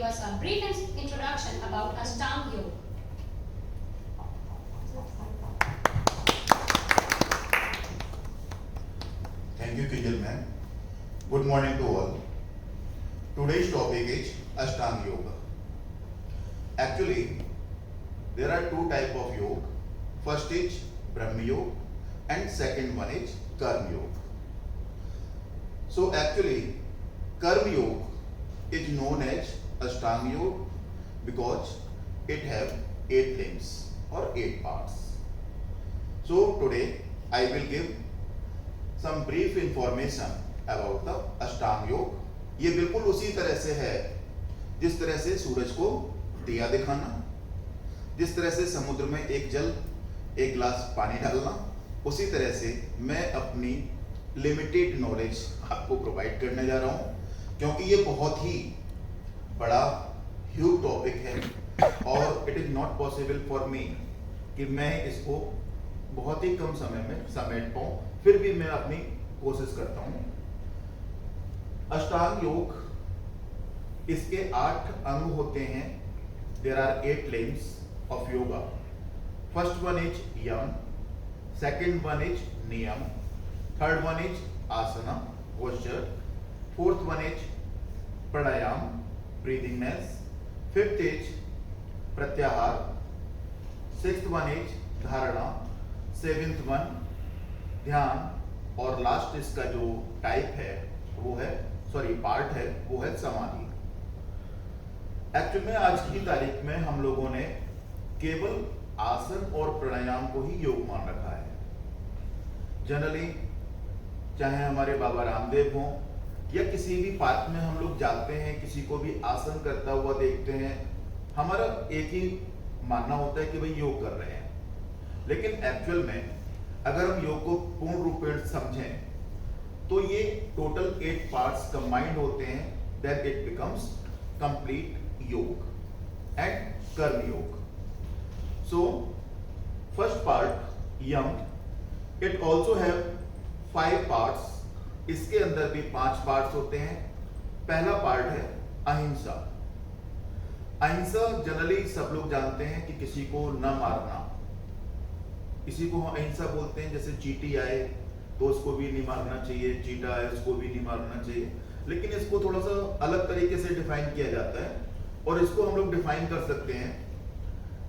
us a brief introduction about Ashtanga Yoga. Thank you, Kijal ma'am. Good morning to all. Today's topic is Ashtanga Yoga. Actually, there are two types of yoga. First is Brahma Yoga and second one is Karma Yoga. So actually, Karma Yoga is known as Ashtanga Yoga because it have 8 limbs or 8 parts. So today I will give some brief information about the Ashtanga Yoga. ये बिल्कुल उसी तरह से है जिस तरह से सूरज को दिया दिखाना, जिस तरह से समुद्र में एक गिलास पानी डालना, उसी तरह से मैं अपनी लिमिटेड नॉलेज आपको प्रोवाइड करने जा रहा हूँ, क्योंकि ये बहुत ही बड़ा ह्यूज टॉपिक है और it is not possible for me कि मैं इसको बहुत ही कम समय में समेट पाऊँ, फिर भी मैं अपनी कोशिश करता हूँ। अष्टांग योग, इसके 8 अंग होते हैं। There are 8 limbs of yoga. First one is yam, second one is niyam, third one is asana, posture, fourth one is pranayam, breathingness, fifth is pratyahar, sixth one is dharana, seventh one ध्यान, और last इसका जो type है वो है part है वो है समाधि। एक्चुअली में आज की तारीख में हम लोगों ने केवल आसन और प्राणायाम को ही योग मान रखा है। जनरली चाहे हमारे बाबा रामदेव हों या किसी भी पार्क में हम लोग जाते हैं, किसी को भी आसन करता हुआ देखते हैं, हमारा एक ही मानना होता है कि भाई योग कर रहे हैं। लेकिन एक्चुअल में अगर हम योग को पूर्ण रूप में समझें तो ये टोटल 8 पार्ट्स कंबाइंड होते हैं, then it becomes complete yoga and karma yoga. So first part yama, it also have 5 parts. इसके अंदर भी 5 पार्ट्स होते हैं। पहला पार्ट है अहिंसा। अहिंसा जनरली सब लोग जानते हैं कि किसी को न मारना, इसी को हम अहिंसा बोलते हैं। जैसे चींटी आए तो उसको भी नहीं मारना चाहिए, चींटा आए उसको भी नहीं मारना चाहिए, लेकिन इसको थोड़ा सा अलग तरीके से डिफाइन किया जाता है और इसको हम लोग डिफाइन कर सकते हैं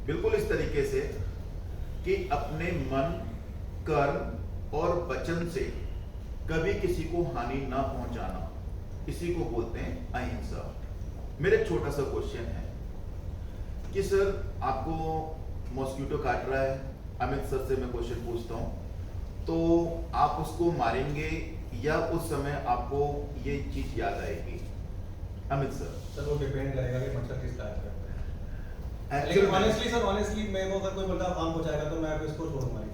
बिल्कुल इस तरीके से कि अपने मन, कर्म और वचन से कभी किसी को हानि ना पहुंचाना, इसी को बोलते हैं अहिंसा। मेरा एक छोटा सा क्वेश्चन है कि सर आपको मॉस्किटो काट रहा है, अमित सर से मैं क्वेश्चन पूछता हूँ, तो आप उसको मारेंगे या उस समय आपको ये चीज याद आएगी? अमित सर। वो डिपेंड करेगा कि मच्छर किस टाइप का है। लेकिन ऑनेस्टली मैं अगर कोई बंदा काम पहुंचाएगा तो मैं इसको छोड़ूंगा नहीं।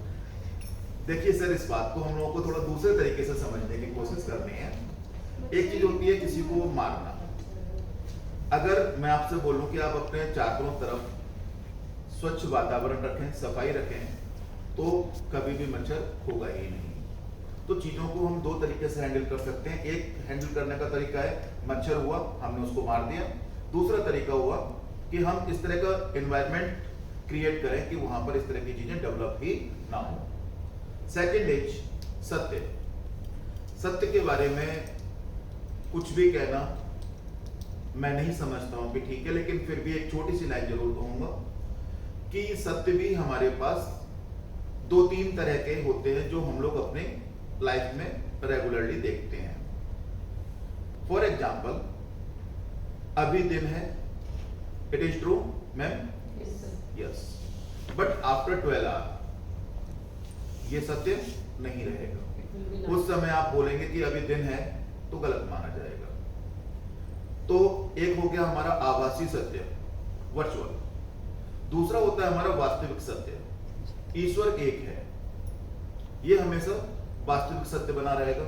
देखिए सर, इस बात को हम लोगों को थोड़ा दूसरे तरीके से समझने की कोशिश करनी है। एक चीज होती है किसी को मारना। अगर मैं आपसे बोलूं कि आप अपने चारों तरफ स्वच्छ वातावरण रखें, सफाई रखें, तो कभी भी मच्छर होगा ही नहीं। तो चीजों को हम 2 तरीके से हैंडल कर सकते हैं। एक हैंडल करने का तरीका है मच्छर हुआ हमने उसको मार दिया। दूसरा तरीका हुआ कि हम इस तरह का एनवायरनमेंट क्रिएट करें कि वहां पर इस तरह की चीजें डेवलप ही ना हो। सेकेंड इज सत्य। सत्य के बारे में कुछ भी कहना मैं नहीं समझता हूं कि ठीक है, लेकिन फिर भी एक छोटी सी लाइन जरूर कहूंगा कि सत्य भी हमारे पास 2-3 तरह के होते हैं जो हम लोग अपने लाइफ में रेगुलरली देखते हैं। फॉर एग्जाम्पल, अभी दिन है, it is true ma'am? Yes, but after 12 hour ये सत्य नहीं रहेगा। उस समय आप बोलेंगे कि अभी दिन है तो गलत माना जाएगा। तो एक हो गया हमारा आभासी सत्य, वर्चुअल। दूसरा होता है हमारा वास्तविक सत्य। ईश्वर एक है, ये हमेशा वास्तविक सत्य बना रहेगा।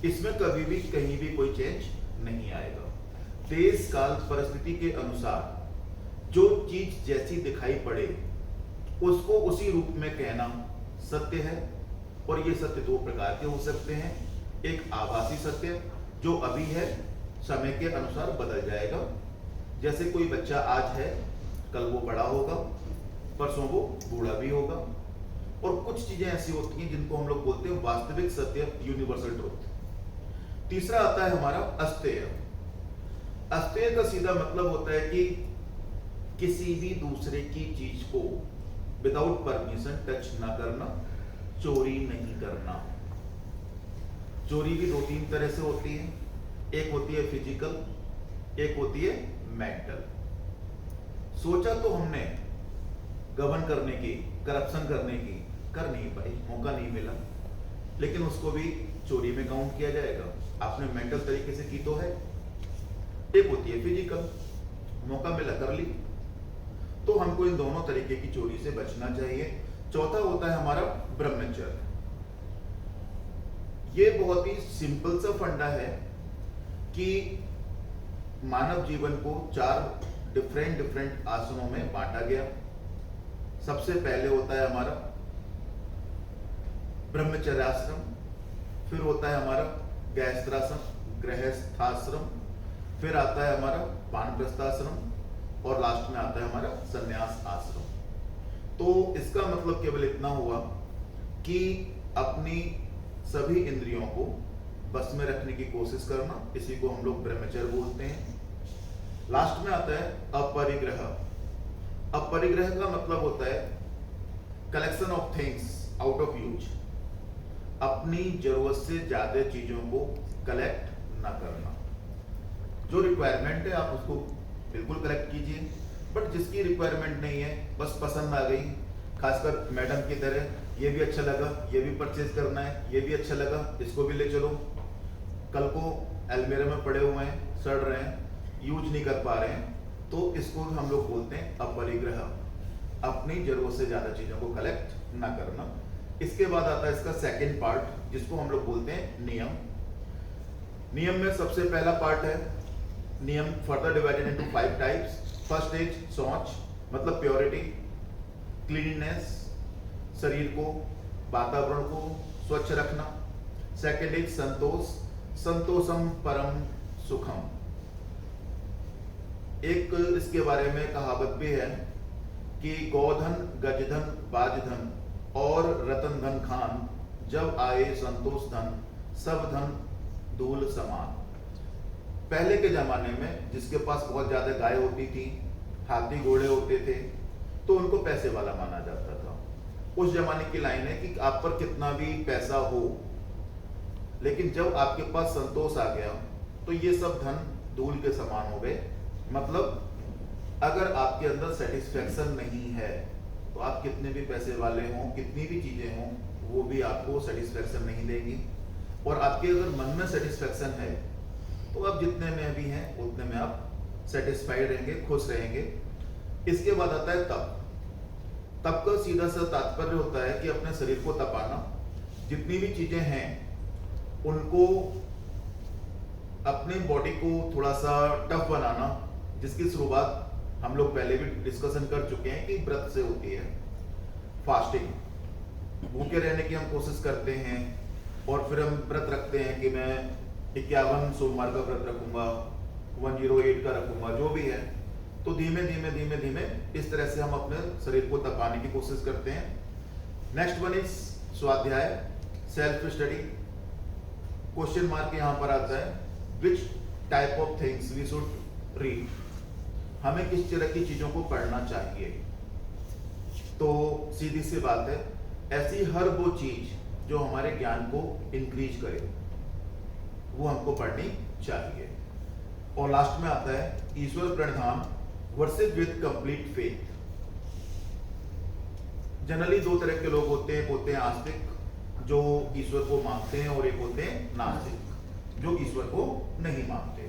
इसमें कभी भी कहीं भी कोई चेंज नहीं आएगा। देश काल परिस्थिति के अनुसार जो चीज जैसी दिखाई पड़े उसको उसी रूप में कहना सत्य है। और ये सत्य 2 प्रकार के हो सकते हैं। एक आभासी सत्य जो अभी है, समय के अनुसार बदल जाएगा, जैसे कोई बच्चा आज है, कल वो बड़ा होगा, परसों वो बूढ़ा भी होगा, और कुछ चीजें ऐसी होती हैं जिनको हम लोग बोलते हैं वास्तविक सत्य, यूनिवर्सल ट्रूथ। तीसरा आता है हमारा अस्तेय। अस्तेय का सीधा मतलब होता है कि किसी भी दूसरे की चीज को विदाउट परमिशन टच ना करना, चोरी नहीं करना। चोरी भी 2-3 तरह से होती है, एक होती है फिजिकल, एक होती है मेंटल। सोचा तो हमने गबन करने की, करप्शन करने की, कर नहीं पाई, मौका नहीं मिला, लेकिन उसको भी चोरी में काउंट किया जाएगा। आपने मेंटल तरीके से की तो है। एक होती है फिजिकल, मौका मिला कर ली। तो हमको इन दोनों तरीके की चोरी से बचना चाहिए। चौथा होता है हमारा ब्रह्मचर्य। ये बहुत ही सिंपल सा फंडा है कि मानव जीवन को 4 डिफरेंट आसनों में बांटा गया। सबसे पहले होता है हमारा ब्रह्मचर्याश्रम, फिर होता है हमारा गृहस्थाश्रम, फिर आता है हमारा वानप्रस्थाश्रम, और लास्ट में आता है हमारा संन्यास आश्रम। तो इसका मतलब केवल इतना हुआ कि अपनी सभी इंद्रियों को बस में रखने की कोशिश करना, इसी को हम लोग ब्रह्मचर्य बोलते हैं। लास्ट में आता है अपरिग्रह। अपरिग्रह का मतलब होता है collection of things out of use. अपनी जरूरत से ज्यादा चीजों को कलेक्ट ना करना। जो रिक्वायरमेंट है आप उसको बिल्कुल कलेक्ट कीजिए, बट जिसकी रिक्वायरमेंट नहीं है, बस पसंद आ गई, खासकर मैडम की तरह, ये भी अच्छा लगा, ये भी परचेज करना है, ये भी अच्छा लगा, इसको भी ले चलो, कल को अलमीरा में पड़े हुए हैं, सड़ रहे हैं, यूज नहीं कर पा रहे हैं, तो इसको हम लोग बोलते हैं अपरिग्रह। अपनी जरूरत से ज्यादा चीजों को कलेक्ट ना करना। इसके बाद आता है इसका सेकंड पार्ट, जिसको हम लोग बोलते हैं नियम। नियम में सबसे पहला पार्ट है नियम, further divided into 5 types. First is शौच, मतलब प्योरिटी, क्लीननेस, शरीर को, वातावरण को स्वच्छ रखना। सेकंड इज संतोष, संतोषम परम सुखम। एक इसके बारे में कहावत भी है कि गोधन, गजधन, बाजधन और रतन धन खान, जब आए संतोष धन, सब धन धूल समान। पहले के जमाने में जिसके पास बहुत ज्यादा गाय होती थी, हाथी घोड़े होते थे, तो उनको पैसे वाला माना जाता था। उस जमाने की लाइन है कि आप पर कितना भी पैसा हो, लेकिन जब आपके पास संतोष आ गया तो ये सब धन धूल के समान हो गए। मतलब अगर आपके अंदर सेटिस्फेक्शन नहीं है तो आप कितने भी पैसे वाले हों, कितनी भी चीजें हों, वो भी आपको सेटिस्फेक्शन नहीं देगी। और आपके अगर मन में सेटिस्फेक्शन है तो आप जितने में भी हैं उतने में आप सेटिस्फाइड रहेंगे, खुश रहेंगे। इसके बाद आता है तप। तप का सीधा सा तात्पर्य होता है कि अपने शरीर को तपाना, जितनी भी चीजें हैं उनको, अपनी बॉडी को थोड़ा सा टफ बनाना, जिसकी शुरुआत हम लोग पहले भी डिस्कशन कर चुके हैं कि व्रत से होती है। फास्टिंग, भूखे रहने की हम कोशिश करते हैं और फिर हम व्रत रखते हैं कि मैं 51 सोमवार का व्रत रखूंगा, 108 का रखूंगा, जो भी है। तो धीमे धीमे इस तरह से हम अपने शरीर को तपाने की कोशिश करते हैं। Next one is svadhyaya, self study. Question mark यहां पर आता है, which type of things we should read. हमें किस तरह की चीजों को पढ़ना चाहिए। तो सीधी सी बात है, ऐसी हर वो चीज जो हमारे ज्ञान को इंक्रीज करे वो हमको पढ़नी चाहिए। और लास्ट में आता है Ishvara pranidhana versus with complete faith. Generally 2 तरह के लोग होते हैं, एक होते हैं आस्तिक जो ईश्वर को मानते हैं, और एक होते हैं नास्तिक जो ईश्वर को नहीं मानते।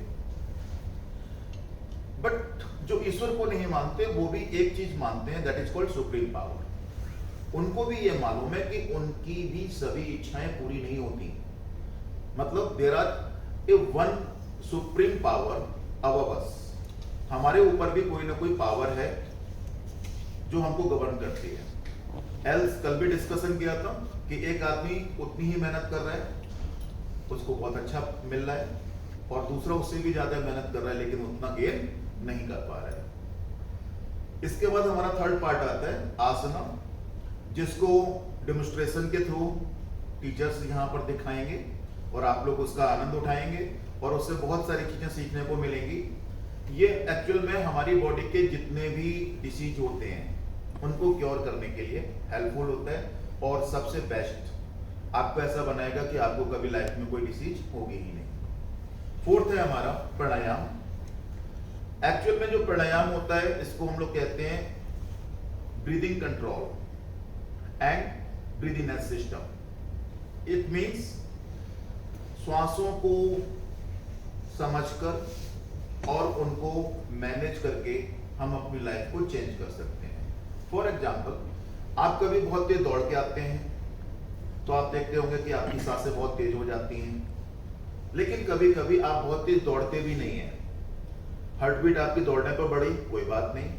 बट जो ईश्वर को नहीं मानते वो भी एक चीज मानते हैं, that is called supreme power. उनको भी ये मालूम है कि उनकी भी सभी इच्छाएं पूरी नहीं होती। मतलब there are a one supreme power above us. हमारे ऊपर भी कोई ना कोई पावर है जो हमको गवर्न करती है। एल्स कल भी डिस्कशन किया था कि एक आदमी उतनी ही मेहनत कर रहा है, उसको बहुत अच्छा मिल रहा है, और दूसरा उससे भी ज्यादा मेहनत कर रहा है लेकिन उतना गेन नहीं कर पा रहे। इसके बाद हमारा थर्ड पार्ट आता है आसना, जिसको डेमोन्स्ट्रेशन के थ्रू टीचर्स यहाँ पर दिखाएंगे और आप लोग उसका आनंद उठाएंगे और उससे बहुत सारी चीजें सीखने को मिलेंगी। ये एक्चुअल में हमारी बॉडी के जितने भी डिसीज होते हैं उनको क्योर करने के लिए हेल्पफुल होता है और सबसे बेस्ट आपको ऐसा बनाएगा कि आपको कभी लाइफ में कोई डिसीज होगी ही नहीं। फोर्थ है हमारा प्राणायाम। एक्चुअल में जो प्राणायाम होता है इसको हम लोग कहते हैं breathing control and breathingness system. It means श्वासों को समझकर और उनको मैनेज करके हम अपनी लाइफ को चेंज कर सकते हैं। फॉर एग्जाम्पल, आप कभी बहुत तेज दौड़ के आते हैं तो आप देखते होंगे कि आपकी सांसें बहुत तेज हो जाती हैं, लेकिन कभी कभी आप बहुत तेज दौड़ते भी नहीं हैं, हार्ट बीट आपकी दौड़ने पर बढ़ी, कोई बात नहीं,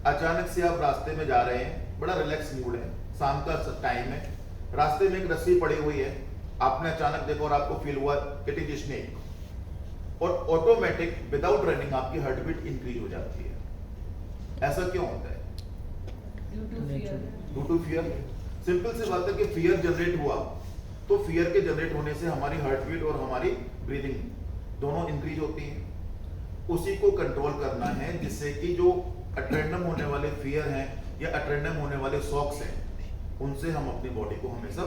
अचानक से आप रास्ते में जा रहे हैं, बड़ा रिलैक्स मूड है, शाम का टाइम है, रास्ते में एक रस्सी पड़ी हुई है, आपने अचानक देखा और आपको फील हुआ इट इज स्नेक, और ऑटोमेटिक विदाउट रनिंग आपकी हार्ट बीट इंक्रीज हो जाती है। ऐसा क्यों होता है? Due to fear. सिंपल सी बात है कि फियर जनरेट हुआ तो फियर के जनरेट होने से हमारी हार्ट बीट और हमारी ब्रीदिंग दोनों इंक्रीज होती हैं। उसी को कंट्रोल करना है जिससे कि जो एड्रेनम होने वाले फियर हैं या एड्रेनम होने वाले शॉक्स हैं उनसे हम अपनी बॉडी को हमेशा